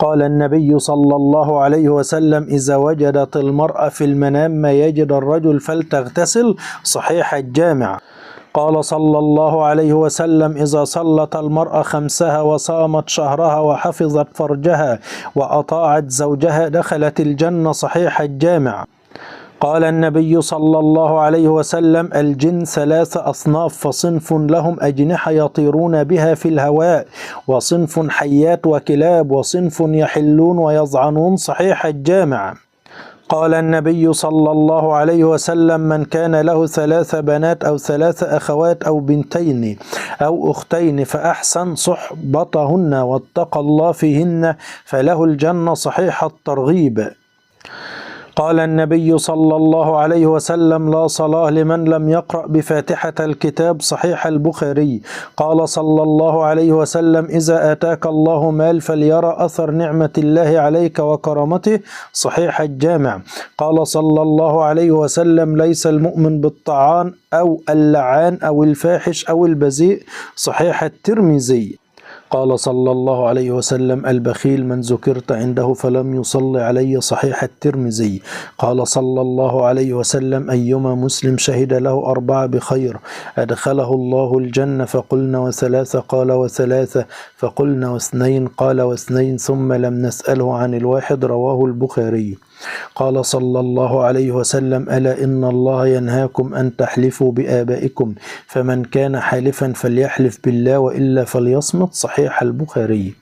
قال النبي صلى الله عليه وسلم: إذا وجدت المرأة في المنام ما يجد الرجل فلتغتسل. صحيح الجامع. قال صلى الله عليه وسلم: إذا صلت المرأة خمسها وصامت شهرها وحفظت فرجها وأطاعت زوجها دخلت الجنة. صحيح الجامع. قال النبي صلى الله عليه وسلم: الجن ثلاث أصناف، فصنف لهم أجنحة يطيرون بها في الهواء، وصنف حيات وكلاب، وصنف يحلون ويظعنون. صحيح الجامع. قال النبي صلى الله عليه وسلم: من كان له ثلاث بنات أو ثلاث أخوات أو بنتين أو أختين فأحسن صحبتهن واتقى الله فيهن فله الجنة. صحيح الترغيب. قال النبي صلى الله عليه وسلم: لا صلاة لمن لم يقرأ بفاتحة الكتاب. صحيح البخاري. قال صلى الله عليه وسلم: إذا آتاك الله مال فليرى أثر نعمة الله عليك وكرامته. صحيح الجامع. قال صلى الله عليه وسلم: ليس المؤمن بالطعان أو اللعان أو الفاحش أو البذيء. صحيح الترمذي. قال صلى الله عليه وسلم: البخيل من ذكرت عنده فلم يصلي علي. صحيح الترمذي. قال صلى الله عليه وسلم: أيما مسلم شهد له أربعة بخير أدخله الله الجنة. فقلنا: وثلاثة؟ قال: وثلاثة. فقلنا: واثنين؟ قال: واثنين. ثم لم نسأله عن الواحد. رواه البخاري. قال صلى الله عليه وسلم: ألا إن الله ينهاكم أن تحلفوا بآبائكم، فمن كان حالفا فليحلف بالله وإلا فليصمت. صحيح البخاري.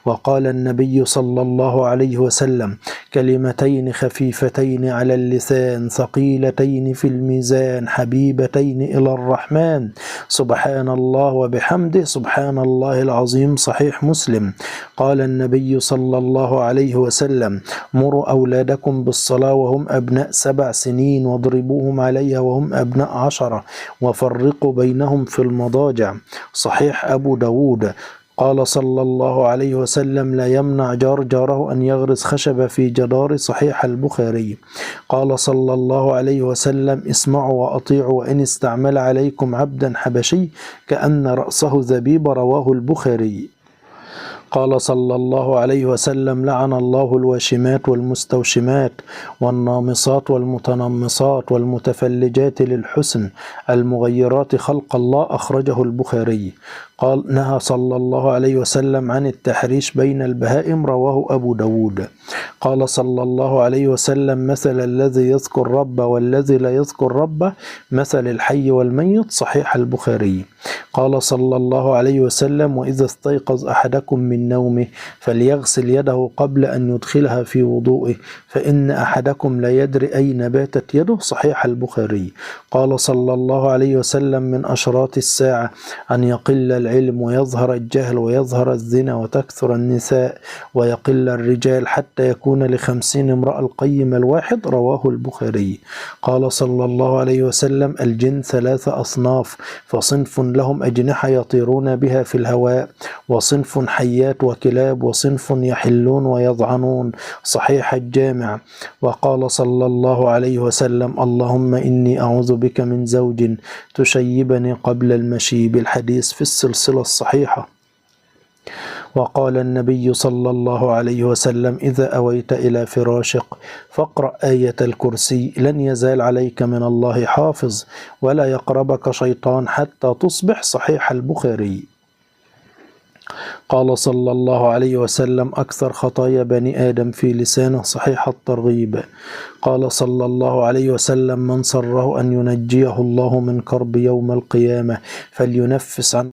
وقال النبي صلى الله عليه وسلم: كلمتين خفيفتين على اللسان ثقيلتين في الميزان حبيبتين إلى الرحمن، سبحان الله وبحمده سبحان الله العظيم. صحيح مسلم. قال النبي صلى الله عليه وسلم: مروا أولادكم بالصلاة وهم أبناء 7 سنين واضربوهم عليها وهم أبناء 10 وفرقوا بينهم في المضاجع. صحيح أبو داود. قال صلى الله عليه وسلم: لا يمنع جاره أن يغرس خشبة في جداره. صحيح البخاري. قال صلى الله عليه وسلم: اسمعوا وأطيعوا وإن استعمل عليكم عبدا حبشي كأن رأسه زبيب. رواه البخاري. قال صلى الله عليه وسلم: لعن الله الواشمات والمستوشمات والنامصات والمتنمصات والمتفلجات للحسن المغيرات خلق الله. أخرجه البخاري. قال: نهى صلى الله عليه وسلم عن التحريش بين البهائم. رواه أبو داود. قال صلى الله عليه وسلم: مثل الذي يذكر ربه والذي لا يذكر ربه مثل الحي والميت. صحيح البخاري. قال صلى الله عليه وسلم: وإذا استيقظ أحدكم من نومه فليغسل يده قبل أن يدخلها في وضوئه، فإن أحدكم لا يدري أين باتت يده. صحيح البخاري. قال صلى الله عليه وسلم: من أشراط الساعة أن يقل العلم ويظهر الجهل ويظهر الزنا وتكثر النساء ويقل الرجال حتى يكون ل50 امرأة القيم الواحد. رواه البخاري. قال صلى الله عليه وسلم: الجن 3 أصناف، فصنف لهم أجنحة يطيرون بها في الهواء، وصنف حيات وكلاب، وصنف يحلون ويظعنون. صحيح الجامع. وقال صلى الله عليه وسلم: اللهم إني أعوذ بك من زوج تشيبني قبل المشيب. الحديث في السلسلة الصحيحة. وقال النبي صلى الله عليه وسلم: إذا أويت إلى فراشك فاقرأ آية الكرسي لن يزال عليك من الله حافظ ولا يقربك شيطان حتى تصبح. صحيح البخاري. قال صلى الله عليه وسلم: أكثر خطايا بني آدم في لسانه. صحيح الترغيب. قال صلى الله عليه وسلم: من سره أن ينجيه الله من كرب يوم القيامة فلينفس عن